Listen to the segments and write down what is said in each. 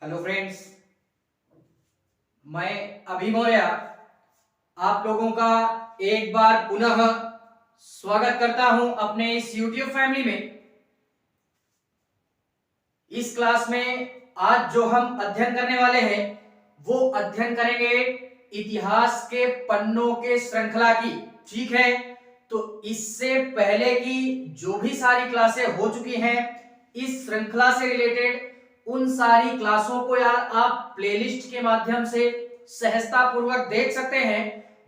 Hello friends, मैं अभी मौर्य आप लोगों का एक बार पुनः स्वागत करता हूं अपने इस YouTube फैमिली में। इस क्लास में आज जो हम अध्ययन करने वाले हैं वो अध्ययन करेंगे इतिहास के पन्नों के श्रृंखला की। ठीक है, तो इससे पहले की जो भी सारी क्लासें हो चुकी हैं इस श्रृंखला से रिलेटेड उन सारी क्लासों को यार आप प्लेलिस्ट के माध्यम से सहजता पूर्वक देख सकते हैं।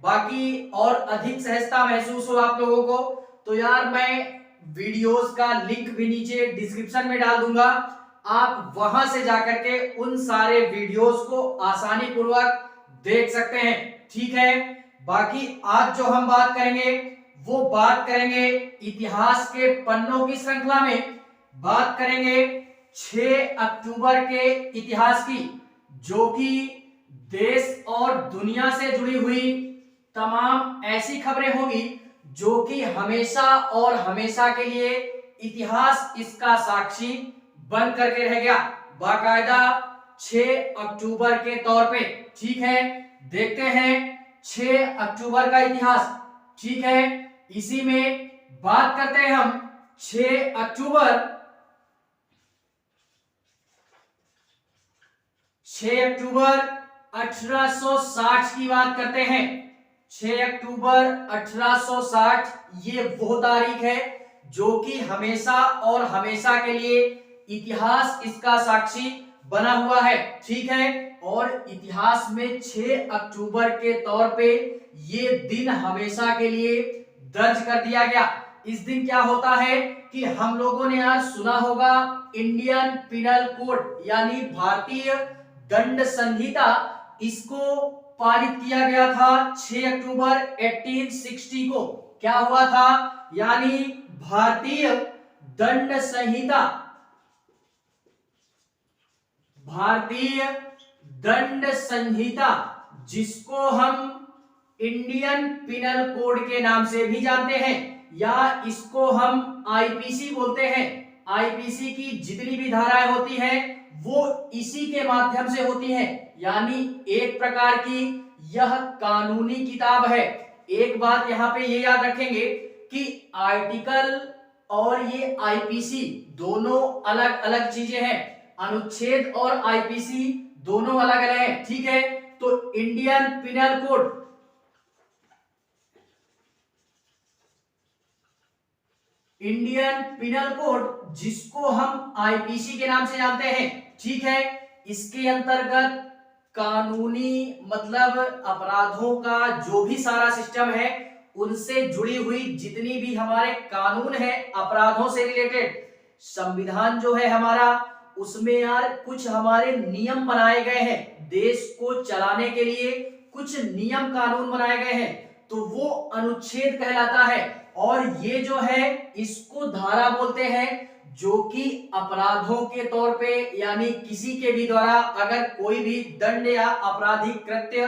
बाकी और अधिक सहजता महसूस हो आप लोगों को तो यार मैं वीडियोस का लिंक भी नीचे डिस्क्रिप्शन में डाल दूंगा, आप वहां से जाकर के उन सारे वीडियोस को आसानी पूर्वक देख सकते हैं। ठीक है, बाकी आज जो हम बात करेंगे वो बात करेंगे इतिहास के पन्नों की श्रृंखला में बात करेंगे 6 अक्टूबर के इतिहास की, जो कि देश और दुनिया से जुड़ी हुई तमाम ऐसी खबरें होंगी जो कि हमेशा और हमेशा के लिए इतिहास इसका साक्षी बन करके रह गया, बाकायदा 6 अक्टूबर के तौर पे। ठीक है, देखते हैं 6 अक्टूबर का इतिहास। ठीक है, इसी में बात करते हैं हम 6 अक्टूबर 1860 की बात करते हैं। 6 अक्टूबर 1860 ये वो तारीख है जो कि हमेशा और हमेशा के लिए इतिहास इसका साक्षी बना हुआ है। ठीक है, और इतिहास में 6 अक्टूबर के तौर पे ये दिन हमेशा के लिए दर्ज कर दिया गया। इस दिन क्या होता है कि हम लोगों ने यार सुना होगा इंडियन पिनल कोड यानी भारतीय दंड संहिता, इसको पारित किया गया था 6 अक्टूबर 1860 को। क्या हुआ था, यानी भारतीय दंड संहिता, भारतीय दंड संहिता जिसको हम इंडियन पिनल कोड के नाम से भी जानते हैं या इसको हम आईपीसी बोलते हैं। आईपीसी की जितनी भी धाराएं होती हैं वो इसी के माध्यम से होती है, यानी एक प्रकार की यह कानूनी किताब है। एक बात यहाँ पे ये याद रखेंगे कि आर्टिकल और ये आईपीसी दोनों अलग अलग चीजें हैं, अनुच्छेद और आईपीसी दोनों अलग अलग हैं। ठीक है, तो Indian penal code, Indian penal code जिसको हम आईपीसी के नाम से जानते हैं। ठीक है, इसके अंतर्गत कानूनी मतलब अपराधों का जो भी सारा सिस्टम है उनसे जुड़ी हुई जितनी भी हमारे कानून है अपराधों से रिलेटेड, संविधान जो है हमारा उसमें यार कुछ हमारे नियम बनाए गए हैं, देश को चलाने के लिए कुछ नियम कानून बनाए गए हैं, तो वो अनुच्छेद कहलाता है। और ये जो है इसको धारा बोलते हैं, जो कि अपराधों के तौर पे यानी किसी के भी द्वारा अगर कोई भी दंड या आपराधिक कृत्य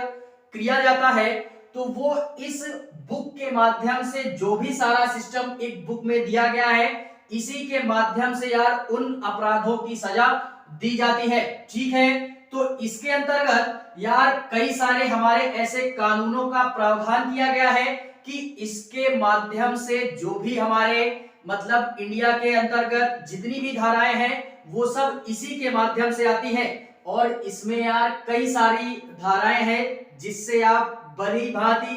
किया जाता है तो वो इस बुक के माध्यम से जो भी सारा सिस्टम एक बुक में दिया गया है इसी के माध्यम से यार उन अपराधों की सजा दी जाती है। ठीक है, तो इसके अंतर्गत यार कई सारे हमारे ऐसे कानूनों का प्रावधान किया गया है कि इसके माध्यम से जो भी हमारे मतलब इंडिया के अंतर्गत जितनी भी धाराएं हैं वो सब इसी के माध्यम से आती हैं। और इसमें यार कई सारी धाराएं हैं जिससे आप भली भांति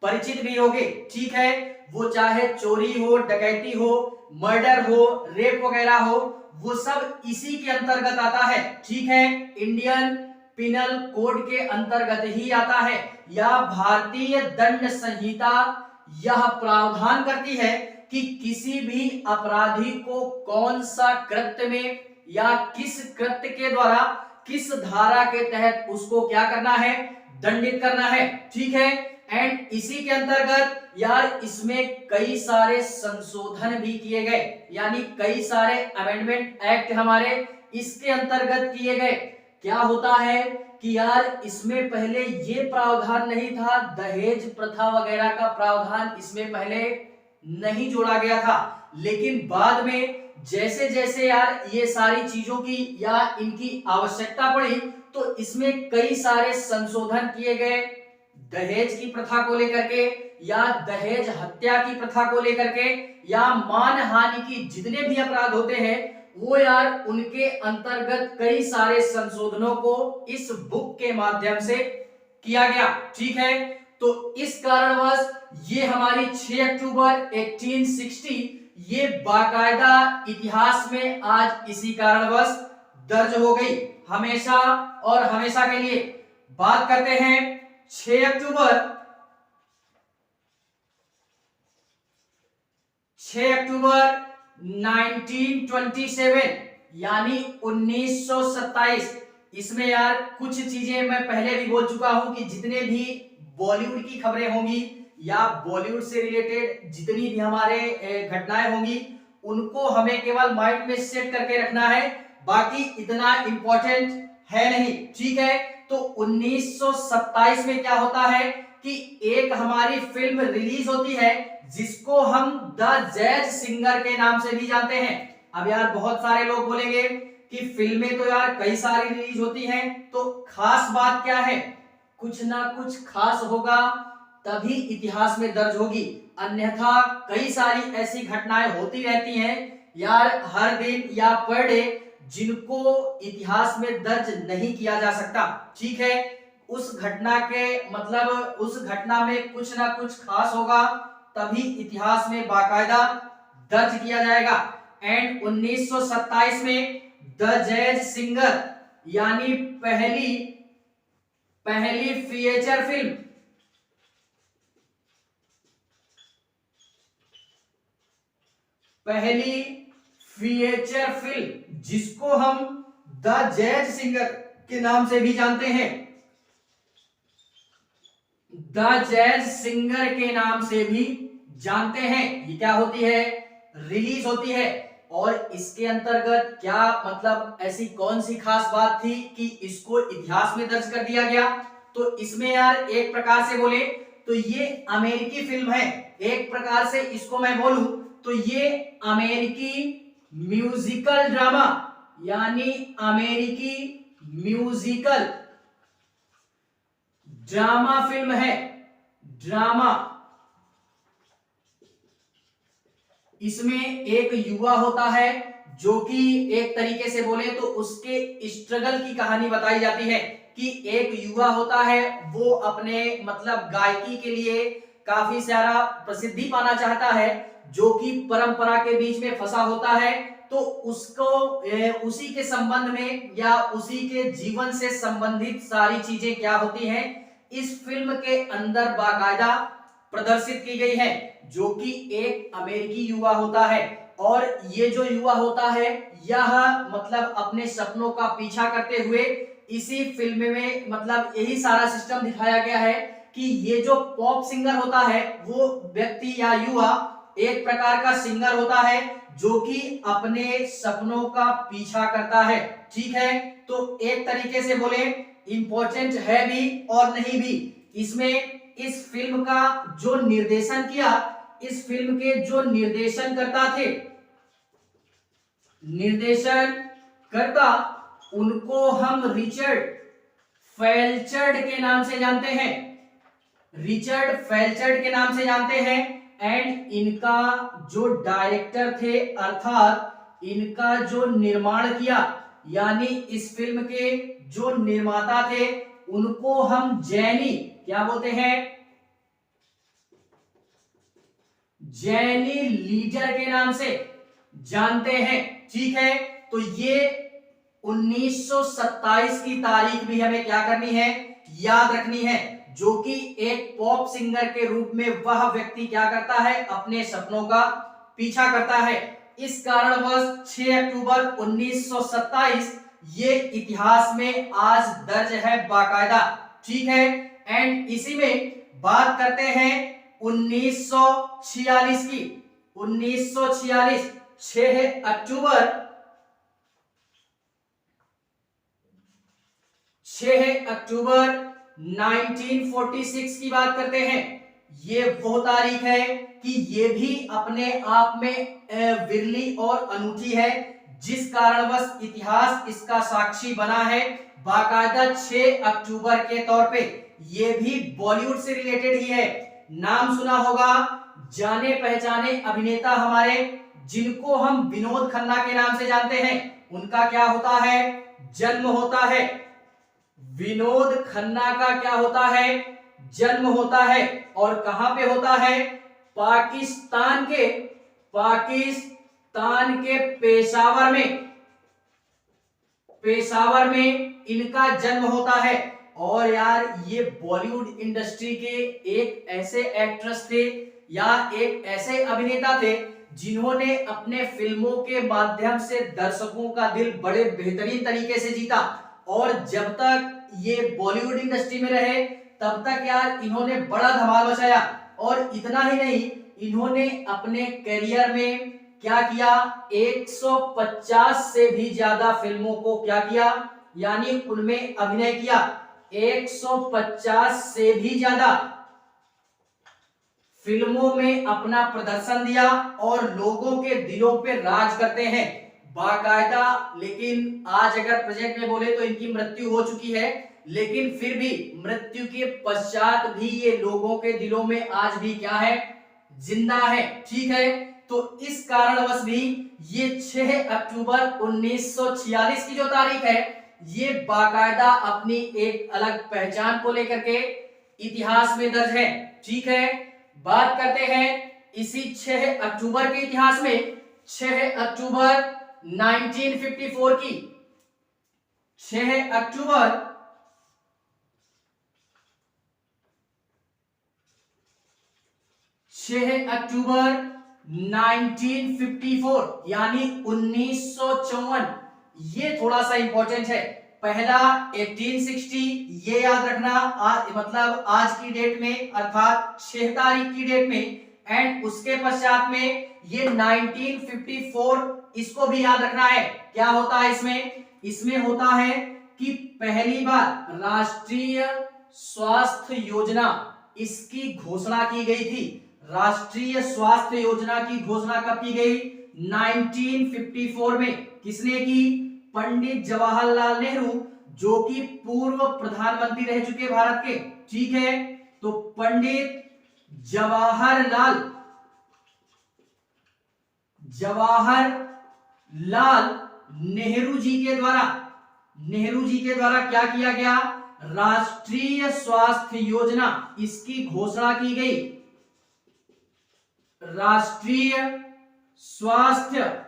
परिचित भी होंगे। ठीक है, वो चाहे चोरी हो, डकैती हो, मर्डर हो, रेप वगैरह हो, वो सब इसी के अंतर्गत आता है। ठीक है, इंडियन पिनल कोड के अंतर्गत ही आता है। या भारतीय दंड संहिता यह प्रावधान करती है कि किसी भी अपराधी को कौन सा कृत्य में या किस कृत्य के द्वारा किस धारा के तहत उसको क्या करना है, दंडित करना है। ठीक है, एंड इसी के अंतर्गत यार इसमें कई सारे संशोधन भी किए गए, यानी कई सारे अमेंडमेंट एक्ट हमारे इसके अंतर्गत किए गए। क्या होता है कि यार इसमें पहले ये प्रावधान नहीं था, दहेज प्रथा वगैरह का प्रावधान इसमें पहले नहीं जोड़ा गया था, लेकिन बाद में जैसे जैसे यार ये सारी चीजों की या इनकी आवश्यकता पड़ी तो इसमें कई सारे संशोधन किए गए। दहेज की प्रथा को लेकर के या दहेज हत्या की प्रथा को लेकर के या मानहानि की जितने भी अपराध होते हैं वो यार उनके अंतर्गत कई सारे संशोधनों को इस बुक के माध्यम से किया गया। ठीक है, तो इस कारणवश ये हमारी 6 अक्टूबर 1860 ये बाकायदा इतिहास में आज इसी कारणवश दर्ज हो गई हमेशा और हमेशा के लिए। बात करते हैं 6 अक्टूबर 1927 यानी 1927। इसमें यार कुछ चीजें मैं पहले भी बोल चुका हूं कि जितने भी बॉलीवुड की खबरें होंगी या बॉलीवुड से रिलेटेड जितनी भी हमारे घटनाएं होंगी उनको हमें केवल माइंड में सेट करके रखना है, बाकी इतना इंपॉर्टेंट है नहीं। ठीक है, तो 1927 में क्या होता है कि एक हमारी फिल्म रिलीज होती है जिसको हम द जैज सिंगर के नाम से भी जानते हैं। अब यार बहुत सारे लोग बोलेंगे कि फिल्में तो यार कई सारी रिलीज होती हैं, तो खास बात क्या है? कुछ ना कुछ खास होगा तभी इतिहास में दर्ज होगी, अन्यथा कई सारी ऐसी घटनाएं होती रहती हैं यार हर दिन या पर डे जिनको इतिहास में दर्ज नहीं किया जा सकता। ठीक है, उस घटना के मतलब उस घटना में कुछ ना कुछ खास होगा तभी इतिहास में बाकायदा दर्ज किया जाएगा। एंड 1927 में द जैज सिंगर यानी पहली फीचर फिल्म जिसको हम द जैज सिंगर के नाम से भी जानते हैं, द जैज सिंगर के नाम से भी जानते हैं, ये क्या होती है? रिलीज होती है। और इसके अंतर्गत क्या मतलब ऐसी कौन सी खास बात थी कि इसको इतिहास में दर्ज कर दिया गया? तो इसमें यार एक प्रकार से बोले तो ये अमेरिकी फिल्म है, एक प्रकार से इसको मैं बोलूं तो ये अमेरिकी म्यूजिकल ड्रामा यानी अमेरिकी म्यूजिकल ड्रामा फिल्म है। ड्रामा, इसमें एक युवा होता है जो कि एक तरीके से बोले तो उसके स्ट्रगल की कहानी बताई जाती है कि एक युवा होता है वो अपने मतलब गायकी के लिए काफी सारा प्रसिद्धि पाना चाहता है, जो कि परंपरा के बीच में फंसा होता है। तो उसको उसी के संबंध में या उसी के जीवन से संबंधित सारी चीजें क्या होती हैं इस फिल्म के अंदर बाकायदा प्रदर्शित की गई है, जो कि एक अमेरिकी युवा होता है। और ये जो युवा होता है यह मतलब अपने सपनों का पीछा करते हुए इसी फिल्म में मतलब यही सारा सिस्टम दिखाया गया है कि ये जो पॉप सिंगर होता है वो व्यक्ति या युवा एक प्रकार का सिंगर होता है जो कि अपने सपनों का पीछा करता है। ठीक है, तो एक तरीके से बोले इंपॉर्टेंट है भी और नहीं भी। इसमें इस फिल्म का जो निर्देशन किया, इस फिल्म के जो निर्देशन करता उनको हम रिचर्ड फेल्चर्ड के नाम से जानते हैं। रिचर्ड फेल्चर्ड के नाम से जानते हैं। एंड इनका जो डायरेक्टर थे अर्थात इनका जो निर्माण किया यानी इस फिल्म के जो निर्माता थे उनको हम जैनी क्या बोलते हैं? जैनी लीडर के नाम से जानते हैं। ठीक है, तो ये 1927 की तारीख भी हमें क्या करनी है? याद रखनी है, जो कि एक पॉप सिंगर के रूप में वह व्यक्ति क्या करता है? अपने सपनों का पीछा करता है। इस कारणवश 6 अक्टूबर 1927 ये इतिहास में आज दर्ज है बाकायदा। ठीक है, एंड इसी में बात करते हैं 1946 की। 1946 6 अक्टूबर 1946 की बात करते हैं। ये वो तारीख है कि ये भी अपने आप में विरली और अनूठी है, जिस कारणवश इतिहास इसका साक्षी बना है बाकायदा 6 अक्टूबर के तौर पे। ये भी बॉलीवुड से रिलेटेड ही है। नाम सुना होगा, जाने पहचाने अभिनेता हमारे, जिनको हम विनोद खन्ना के नाम से जानते हैं, उनका क्या होता है, जन्म होता है। विनोद खन्ना का क्या होता है, जन्म होता है। और कहां पे होता है, पाकिस्तान के पेशावर में इनका जन्म होता है। और यार ये बॉलीवुड इंडस्ट्री के एक ऐसे एक्ट्रेस थे या एक ऐसे अभिनेता थे जिन्होंने अपने फिल्मों के माध्यम से दर्शकों का दिल बड़े बेहतरीन तरीके से जीता। और जब तक ये बॉलीवुड इंडस्ट्री में रहे तब तक यार इन्होंने बड़ा धमाल मचाया। और इतना ही नहीं, इन्होंने अपने करियर में क्या किया, 150 से भी ज्यादा फिल्मों को क्या किया, यानी उनमें अभिनय किया। 150 से भी ज्यादा फिल्मों में अपना प्रदर्शन दिया और लोगों के दिलों पे राज करते हैं बाकायदा। लेकिन आज अगर प्रेजेंट में बोले तो इनकी मृत्यु हो चुकी है, लेकिन फिर भी मृत्यु के पश्चात भी ये लोगों के दिलों में आज भी क्या है, जिंदा है। ठीक है, तो इस कारणवश भी ये 6 अक्टूबर 1946 की जो तारीख है, ये बाकायदा अपनी एक अलग पहचान को लेकर के इतिहास में दर्ज है। ठीक है, बात करते हैं इसी 6 अक्टूबर के इतिहास में। 6 अक्टूबर 1954 की, 6 अक्टूबर 1954 यानी 1954, ये थोड़ा सा इंपॉर्टेंट है। पहला 1860, ये याद रखना, मतलब आज की डेट में अर्थात 6 तारीख की डेट में। एंड उसके पश्चात में ये 1954, इसको भी याद रखना है। क्या होता है इसमें होता है कि पहली बार राष्ट्रीय स्वास्थ्य योजना, इसकी घोषणा की गई थी। राष्ट्रीय स्वास्थ्य योजना की घोषणा कब की गई, 1954 में। किसने की, पंडित जवाहरलाल नेहरू, जो कि पूर्व प्रधानमंत्री रह चुके भारत के। ठीक है, तो पंडित जवाहरलाल नेहरू जी के द्वारा क्या किया गया, राष्ट्रीय स्वास्थ्य योजना, इसकी घोषणा की गई। राष्ट्रीय स्वास्थ्य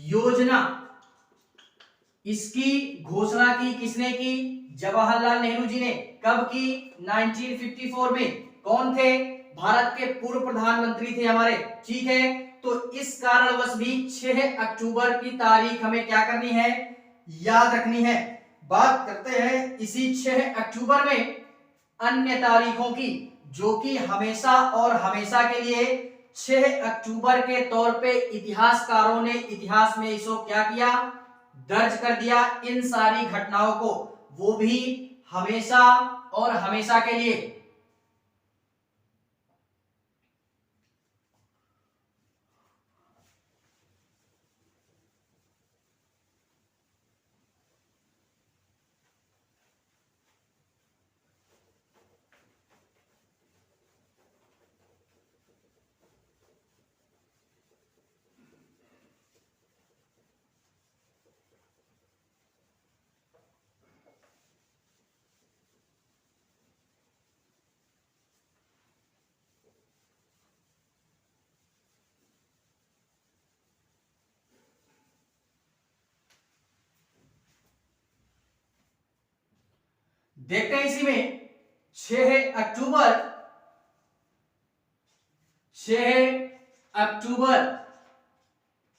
योजना, इसकी घोषणा की किसने की, जवाहरलाल नेहरू जी ने। कब की, 1954 में। कौन थे, भारत के पूर्व प्रधानमंत्री थे हमारे। ठीक है, तो इस कारणवश भी 6 अक्टूबर की तारीख हमें क्या करनी है, याद रखनी है। बात करते हैं इसी 6 अक्टूबर में अन्य तारीखों की, जो कि हमेशा और हमेशा के लिए 6 अक्टूबर के तौर पे इतिहासकारों ने इतिहास में इसको क्या किया, दर्ज कर दिया। इन सारी घटनाओं को, वो भी हमेशा और हमेशा के लिए। देखते हैं इसी में 6 अक्टूबर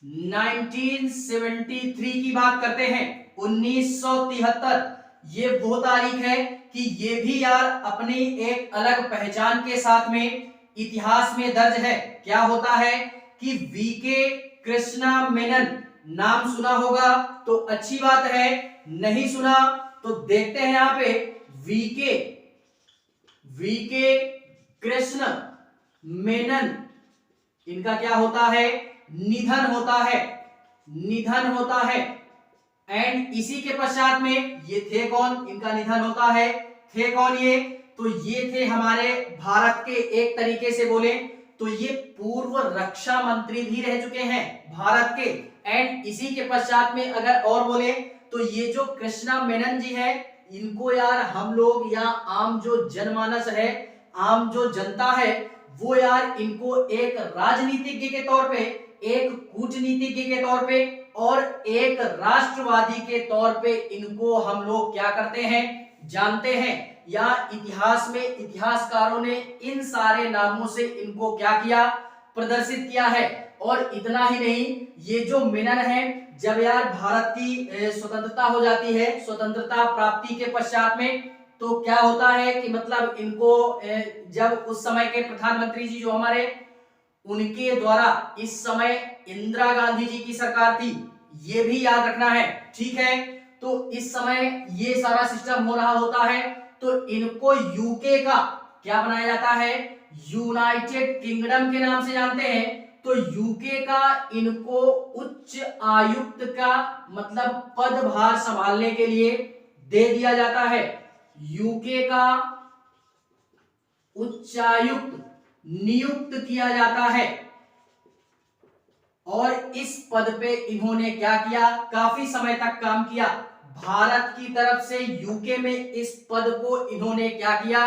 1973 की बात करते हैं। 1973, ये वो तारीख है कि ये भी यार अपनी एक अलग पहचान के साथ में इतिहास में दर्ज है। क्या होता है कि वीके कृष्णा मेनन, नाम सुना होगा तो अच्छी बात है, नहीं सुना तो देखते हैं यहां पे। वीके कृष्ण मेनन, इनका क्या होता है, निधन होता है, निधन होता है। एंड इसी के पश्चात में ये थे कौन, इनका निधन होता है, थे कौन ये, तो ये थे हमारे भारत के एक तरीके से बोले तो ये पूर्व रक्षा मंत्री भी रह चुके हैं भारत के। एंड इसी के पश्चात में अगर और बोले तो ये जो कृष्णा मेनन जी है, इनको यार हम लोग या आम जो जनमानस है, आम जो जनता है, वो यार इनको एक राजनीतिज्ञ के तौर पे, एक कूटनीतिज्ञ के तौर पे और एक राष्ट्रवादी के तौर पे इनको हम लोग क्या करते हैं, जानते हैं। या इतिहास में इतिहासकारों ने इन सारे नामों से इनको क्या किया, प्रदर्शित किया है। और इतना ही नहीं, ये जो मेनन है, जब यार भारत की स्वतंत्रता हो जाती है, स्वतंत्रता प्राप्ति के पश्चात में, तो क्या होता है कि मतलब इनको जब उस समय के प्रधानमंत्री जी जो हमारे, उनके द्वारा, इस समय इंदिरा गांधी जी की सरकार थी, ये भी याद रखना है, ठीक है। तो इस समय ये सारा सिस्टम हो रहा होता है, तो इनको यूके का क्या बनाया जाता है, यूनाइटेड किंगडम के नाम से जानते हैं। तो यूके का इनको उच्च आयुक्त का मतलब पदभार संभालने के लिए दे दिया जाता है। यूके का उच्चायुक्त नियुक्त किया जाता है और इस पद पे इन्होंने क्या किया, काफी समय तक काम किया। भारत की तरफ से यूके में इस पद को इन्होंने क्या किया,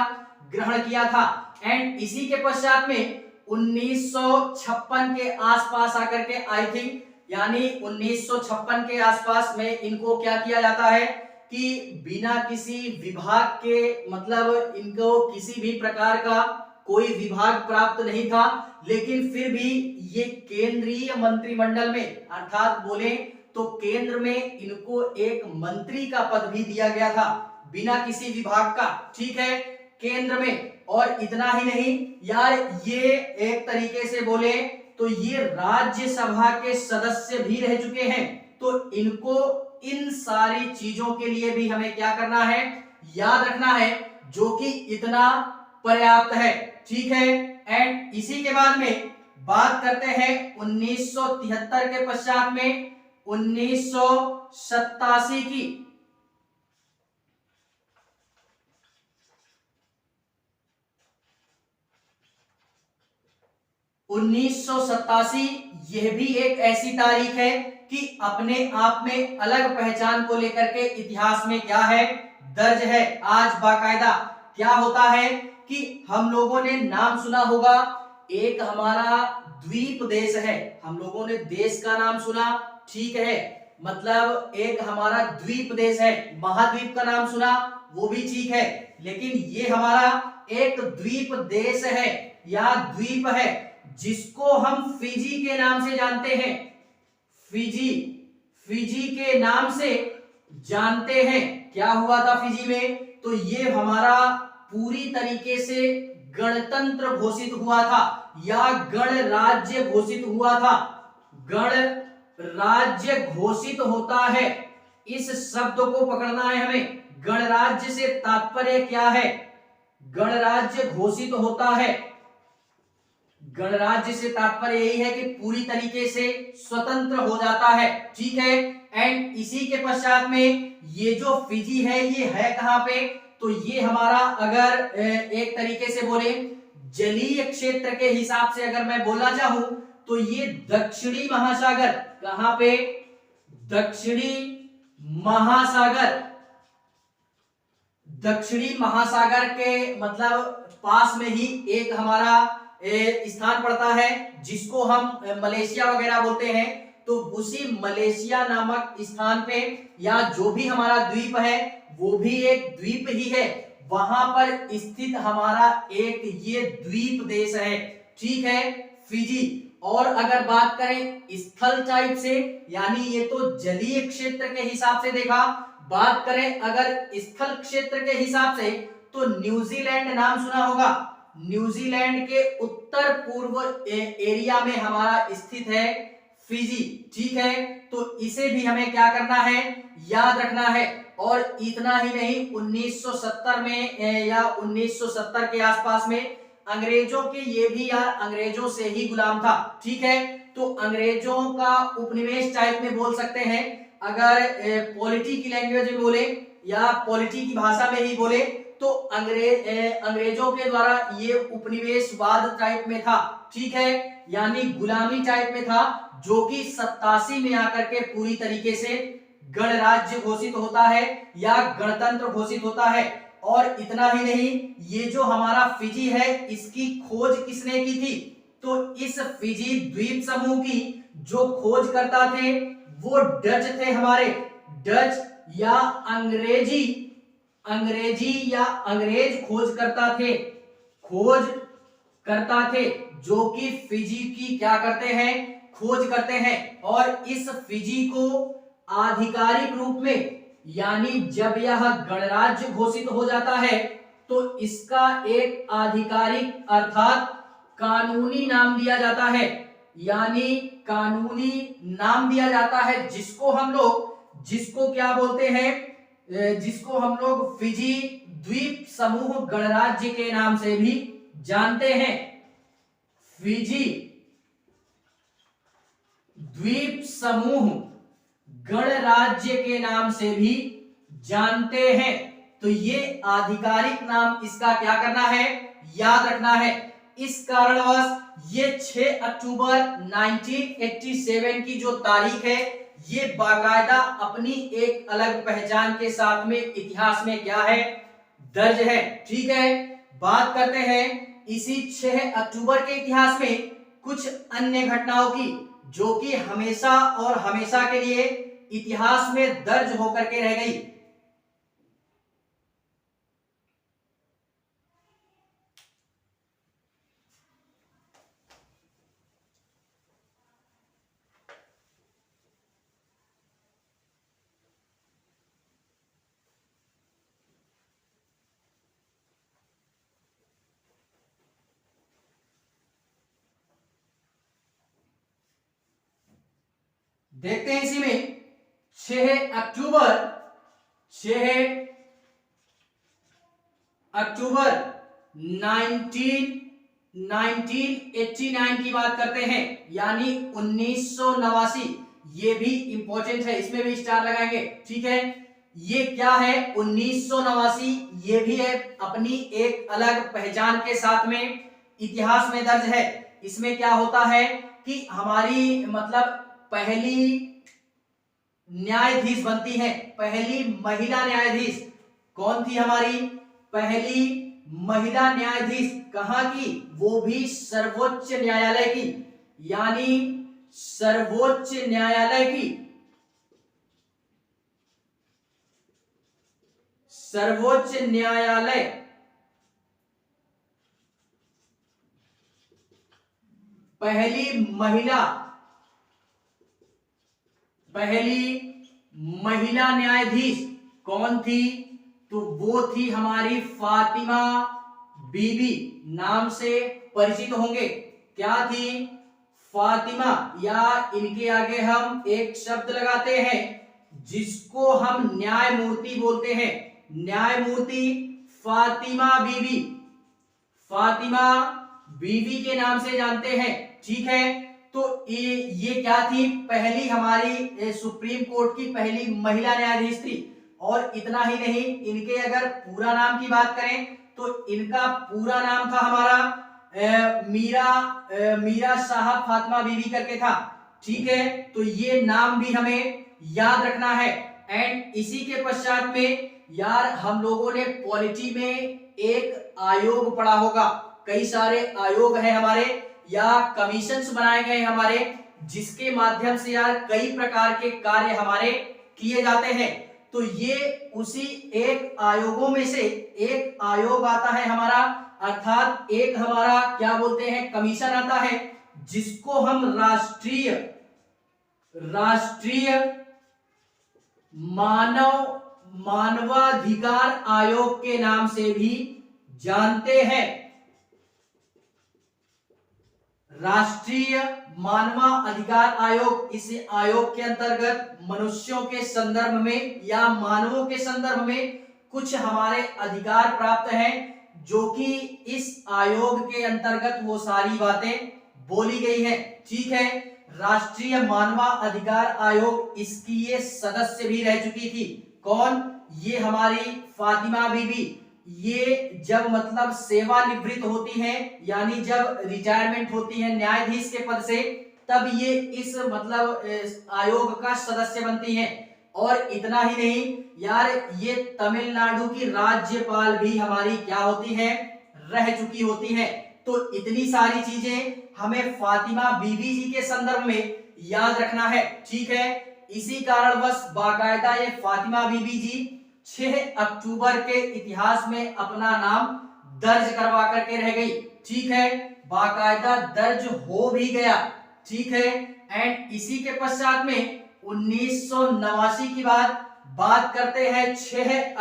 ग्रहण किया था। एंड इसी के पश्चात में 1956 के आसपास आकर के, आई थिंक यानी 1956 के आसपास में इनको क्या किया जाता है कि बिना किसी विभाग के, मतलब इनको किसी भी प्रकार का कोई विभाग प्राप्त नहीं था, लेकिन फिर भी ये केंद्रीय मंत्रिमंडल में, अर्थात बोले तो केंद्र में इनको एक मंत्री का पद भी दिया गया था बिना किसी विभाग का, ठीक है, केंद्र में। और इतना ही नहीं यार, ये एक तरीके से बोले तो ये राज्यसभा के सदस्य भी रह चुके हैं। तो इनको इन सारी चीजों के लिए भी हमें क्या करना है, याद रखना है, जो कि इतना पर्याप्त है, ठीक है। एंड इसी के बाद में बात करते हैं 1973 के पश्चात में 1987 की। 1987 यह भी एक ऐसी तारीख है कि अपने आप में अलग पहचान को लेकर के इतिहास में क्या है, दर्ज है। आज बाकायदा क्या होता है कि हम लोगों ने नाम सुना होगा, एक हमारा द्वीप देश है, हम लोगों ने देश का नाम सुना, ठीक है, मतलब एक हमारा द्वीप देश है, महाद्वीप का नाम सुना, वो भी ठीक है, लेकिन ये हमारा एक द्वीप देश है या द्वीप है जिसको हम फिजी के नाम से जानते हैं, फिजी, फिजी के नाम से जानते हैं। क्या हुआ था फिजी में, तो ये हमारा पूरी तरीके से गणतंत्र घोषित हुआ था या गणराज्य घोषित हुआ था। गणराज्य घोषित होता है, इस शब्द को पकड़ना है हमें। गणराज्य से तात्पर्य क्या है, गणराज्य घोषित होता है, गणराज्य से तात्पर्य यही है कि पूरी तरीके से स्वतंत्र हो जाता है, ठीक है। एंड इसी के पश्चात में ये जो फिजी है, ये है कहां पे, तो ये हमारा अगर एक तरीके से बोले जलीय क्षेत्र के हिसाब से अगर मैं बोलना चाहूं तो ये दक्षिणी महासागर, कहां पे, दक्षिणी महासागर, दक्षिणी महासागर के मतलब पास में ही एक हमारा स्थान पड़ता है जिसको हम मलेशिया वगैरह बोलते हैं। तो उसी मलेशिया नामक स्थान पे या जो भी हमारा द्वीप है वो भी एक द्वीप ही है, वहां पर स्थित हमारा एक ये द्वीप देश है, ठीक है, फिजी। और अगर बात करें स्थल टाइप से, यानी ये तो जलीय क्षेत्र के हिसाब से देखा, बात करें अगर स्थल क्षेत्र के हिसाब से तो न्यूजीलैंड नाम सुना होगा, न्यूजीलैंड के उत्तर पूर्व एरिया में हमारा स्थित है फिजी। ठीक है, तो इसे भी हमें क्या करना है, याद रखना है। और इतना ही नहीं, 1970 में या 1970 के आसपास में अंग्रेजों के, ये भी यार अंग्रेजों से ही गुलाम था। ठीक है, तो अंग्रेजों का उपनिवेश टाइप में बोल सकते हैं, अगर पॉलिटी की लैंग्वेज में बोले या पॉलिटी की भाषा में ही बोले तो अंग्रेजों के द्वारा ये उपनिवेशवाद टाइप में था। ठीक है, यानी गुलामी टाइप में था, जो कि 87 में आकर के पूरी तरीके से गणराज्य घोषित होता है या गणतंत्र घोषित होता है। और इतना ही नहीं, ये जो हमारा फिजी है इसकी खोज किसने की थी, तो इस फिजी द्वीप समूह की जो खोज करता थे वो डच थे हमारे, डच या अंग्रेजी या अंग्रेज खोज करता थे, जो कि फिजी की क्या करते हैं, खोज करते हैं। और इस फिजी को आधिकारिक रूप में, यानी जब यह गणराज्य घोषित हो जाता है तो इसका एक आधिकारिक अर्थात कानूनी नाम दिया जाता है, यानी कानूनी नाम दिया जाता है, जिसको क्या बोलते हैं, जिसको हम लोग फिजी द्वीप समूह गणराज्य के नाम से भी जानते हैं। फिजी द्वीप समूह गणराज्य के नाम से भी जानते हैं। तो ये आधिकारिक नाम इसका क्या करना है, याद रखना है। इस कारणवश ये 6 अक्टूबर 1987 की जो तारीख है ये बाकायदा अपनी एक अलग पहचान के साथ में इतिहास में क्या है, दर्ज है। ठीक है, बात करते हैं इसी 6 अक्टूबर के इतिहास में कुछ अन्य घटनाओं की, जो कि हमेशा और हमेशा के लिए इतिहास में दर्ज होकर के रह गई। देखते हैं इसी में 6 अक्टूबर 1989 की बात करते हैं, यानी 1989। ये भी इंपॉर्टेंट है, इसमें भी स्टार लगाएंगे। ठीक है, ये क्या है 1989, ये भी है अपनी एक अलग पहचान के साथ में इतिहास में दर्ज है। इसमें क्या होता है कि हमारी मतलब पहली न्यायाधीश बनती है, पहली महिला न्यायाधीश। कौन थी हमारी पहली महिला न्यायाधीश, कहां की, वो भी सर्वोच्च न्यायालय की, यानी सर्वोच्च न्यायालय की, सर्वोच्च न्यायालय पहली महिला न्यायाधीश कौन थी, तो वो थी हमारी फातिमा बीबी, नाम से परिचित होंगे। क्या थी, फातिमा, या इनके आगे हम एक शब्द लगाते हैं जिसको हम न्यायमूर्ति बोलते हैं, न्यायमूर्ति फातिमा बीबी, फातिमा बीवी के नाम से जानते हैं। ठीक है, तो ये क्या थी, पहली हमारी सुप्रीम कोर्ट की पहली महिला न्यायाधीश थी। और इतना ही नहीं, इनके अगर पूरा नाम की बात करें तो इनका पूरा नाम था हमारा मीरा साहब फातिमा बीवी करके था। ठीक है, तो ये नाम भी हमें याद रखना है। एंड इसी के पश्चात में यार हम लोगों ने पॉलिटी में एक आयोग पढ़ा होगा, कई सारे आयोग हैं हमारे या कमीशंस बनाए गए हमारे, जिसके माध्यम से यार कई प्रकार के कार्य हमारे किए जाते हैं। तो ये उसी एक आयोगों में से एक आयोग आता है हमारा, अर्थात एक हमारा क्या बोलते हैं कमीशन आता है, जिसको हम राष्ट्रीय मानवाधिकार आयोग के नाम से भी जानते हैं। राष्ट्रीय मानव अधिकार आयोग। इस आयोग के अंतर्गत मनुष्यों के संदर्भ में या मानवों के संदर्भ में कुछ हमारे अधिकार प्राप्त हैं, जो कि इस आयोग के अंतर्गत वो सारी बातें बोली गई हैं। ठीक है, राष्ट्रीय मानव अधिकार आयोग, इसकी ये सदस्य भी रह चुकी थी। कौन? ये हमारी फातिमा बीबी। ये जब मतलब सेवानिवृत्त होती हैं, यानी जब रिटायरमेंट होती हैं न्यायाधीश के पद से, तब ये इस मतलब आयोग का सदस्य बनती हैं। और इतना ही नहीं यार, ये तमिलनाडु की राज्यपाल भी हमारी क्या होती है? रह चुकी होती है। तो इतनी सारी चीजें हमें फातिमा बीबी जी के संदर्भ में याद रखना है। ठीक है, इसी कारणवश बाकायदा ये फातिमा बीबी जी 6 अक्टूबर के इतिहास में अपना नाम दर्ज करवा करके रह गई। ठीक है, बाकायदा दर्ज हो भी गया। ठीक है, एंड इसी के पश्चात में 1989 की बात करते हैं। 6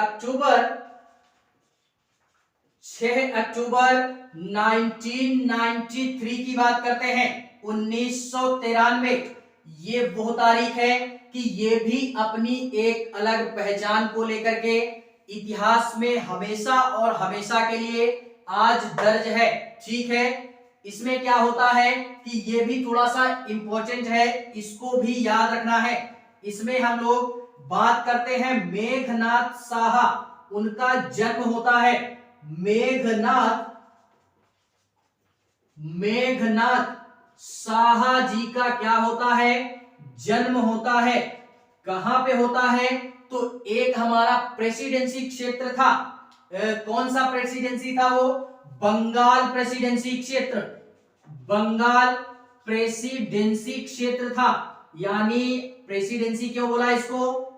अक्टूबर 1993 की बात करते हैं। 1993 ये वो तारीख है कि ये भी अपनी एक अलग पहचान को लेकर के इतिहास में हमेशा और हमेशा के लिए आज दर्ज है। ठीक है, इसमें क्या होता है कि ये भी थोड़ा सा इंपॉर्टेंट है, इसको भी याद रखना है। इसमें हम लोग बात करते हैं मेघनाथ साहा, उनका जन्म होता है। मेघनाथ साहा जी का क्या होता है? जन्म होता है। कहां पे होता है? तो एक हमारा प्रेसिडेंसी क्षेत्र था। कौन सा प्रेसिडेंसी था वो? बंगाल प्रेसिडेंसी क्षेत्र। बंगाल प्रेसिडेंसी क्षेत्र था, यानी प्रेसिडेंसी क्यों बोला इसको?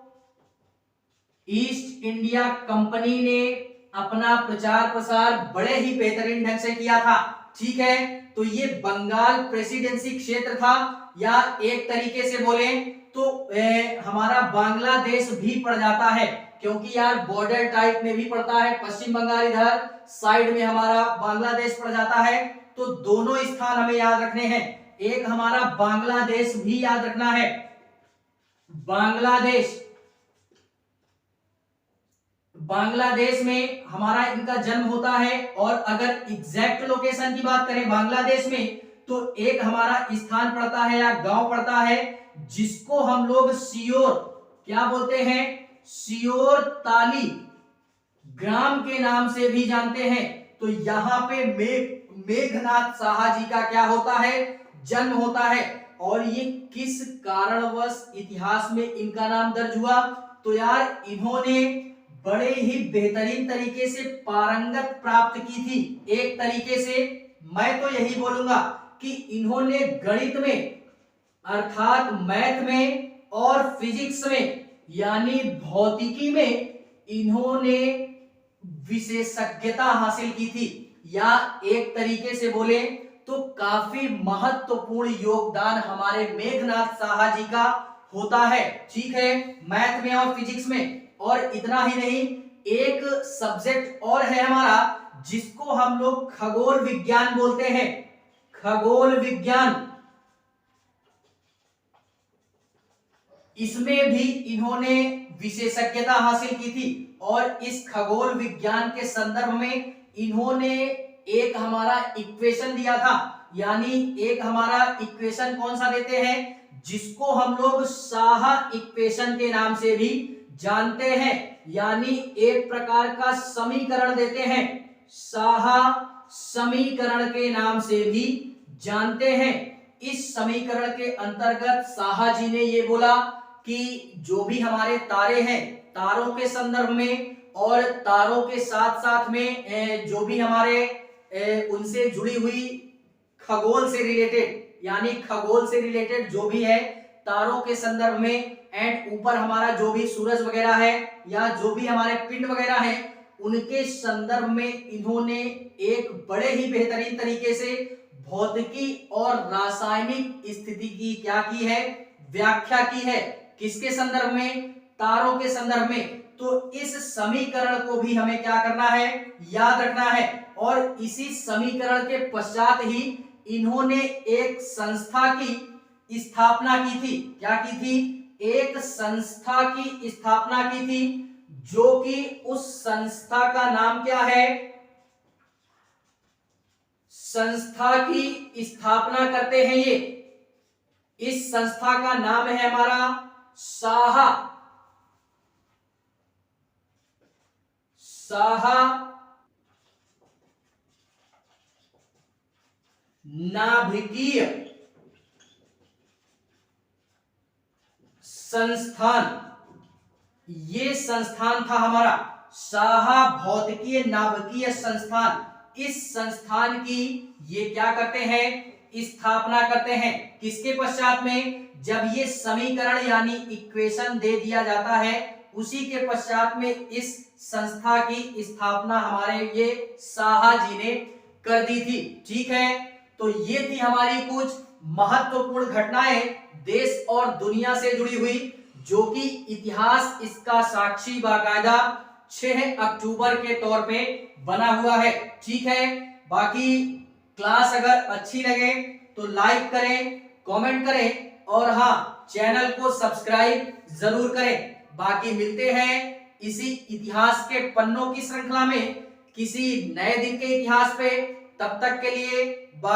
ईस्ट इंडिया कंपनी ने अपना प्रचार प्रसार बड़े ही बेहतरीन ढंग से किया था। ठीक है, तो ये बंगाल प्रेसिडेंसी क्षेत्र था, या एक तरीके से बोले तो हमारा बांग्लादेश भी पड़ जाता है, क्योंकि यार बॉर्डर टाइप में भी पड़ता है। पश्चिम बंगाल इधर साइड में हमारा बांग्लादेश पड़ जाता है। तो दोनों स्थान हमें याद रखने हैं। एक हमारा बांग्लादेश भी याद रखना है। बांग्लादेश में हमारा इनका जन्म होता है। और अगर एग्जैक्ट लोकेशन की बात करें बांग्लादेश में, तो एक हमारा स्थान पड़ता है या गांव पड़ता है, जिसको हम लोग सियोर क्या बोलते हैं? सियोर ताली ग्राम के नाम से भी जानते हैं। तो यहाँ पे मेघनाथ साहा जी का क्या होता है? जन्म होता है। और ये किस कारणवश इतिहास में इनका नाम दर्ज हुआ? तो यार इन्होंने बड़े ही बेहतरीन तरीके से पारंगत प्राप्त की थी। एक तरीके से मैं तो यही बोलूंगा कि इन्होंने गणित में अर्थात मैथ में और फिजिक्स में यानी भौतिकी में इन्होंने विशेषज्ञता हासिल की थी, या एक तरीके से बोले तो काफी महत्वपूर्ण योगदान हमारे मेघनाथ साहा जी का होता है। ठीक है, मैथ में और फिजिक्स में। और इतना ही नहीं, एक सब्जेक्ट और है हमारा, जिसको हम लोग खगोल विज्ञान बोलते हैं। खगोल विज्ञान, इसमें भी इन्होंने विशेषज्ञता हासिल की थी। और इस खगोल विज्ञान के संदर्भ में इन्होंने एक हमारा इक्वेशन दिया था, यानी एक हमारा इक्वेशन कौन सा देते हैं? जिसको हम लोग साहा इक्वेशन के नाम से भी जानते हैं, यानी एक प्रकार का समीकरण देते हैं, साहा समीकरण के नाम से भी जानते हैं। इस समीकरण के अंतर्गत साहा जी ने ये बोला कि जो भी हमारे तारे हैं, तारों के संदर्भ में और तारों के साथ साथ में जो भी हमारे उनसे जुड़ी हुई खगोल से रिलेटेड, यानी खगोल से रिलेटेड जो भी है तारों के संदर्भ में, एंड ऊपर हमारा जो भी सूरज वगैरह है या जो भी हमारे पिंड वगैरह है, उनके संदर्भ में इन्होंने एक बड़े ही बेहतरीन तरीके से भौतिकी और रासायनिक स्थिति की क्या की है? व्याख्या की है। किसके संदर्भ में? तारों के संदर्भ में। तो इस समीकरण को भी हमें क्या करना है? याद रखना है। और इसी समीकरण के पश्चात ही इन्होंने एक संस्था की स्थापना की थी। क्या की थी? एक संस्था की स्थापना की थी, जो कि उस संस्था का नाम क्या है? संस्था की स्थापना करते हैं ये, इस संस्था का नाम है हमारा साहा नाभिकीय संस्थान। ये संस्थान था हमारा साहा भौतिकीय नाभिकीय संस्थान। इस संस्थान की ये क्या करते हैं? स्थापना करते हैं। किसके पश्चात में? जब ये समीकरण यानी इक्वेशन दे दिया जाता है, उसी के पश्चात में इस संस्था की स्थापना हमारे ये साहा जी ने कर दी थी। ठीक है, तो ये थी हमारी कुछ महत्वपूर्ण घटनाएं देश और दुनिया से जुड़ी हुई, जो कि इतिहास इसका साक्षी बाकायदा 6 अक्टूबर के तौर पे बना हुआ है। ठीक है, बाकी क्लास अगर अच्छी लगे तो लाइक करें, कमेंट करें और हाँ, चैनल को सब्सक्राइब जरूर करें। बाकी मिलते हैं इसी इतिहास के पन्नों की श्रृंखला में किसी नए दिन के इतिहास पे। तब तक के लिए बाय।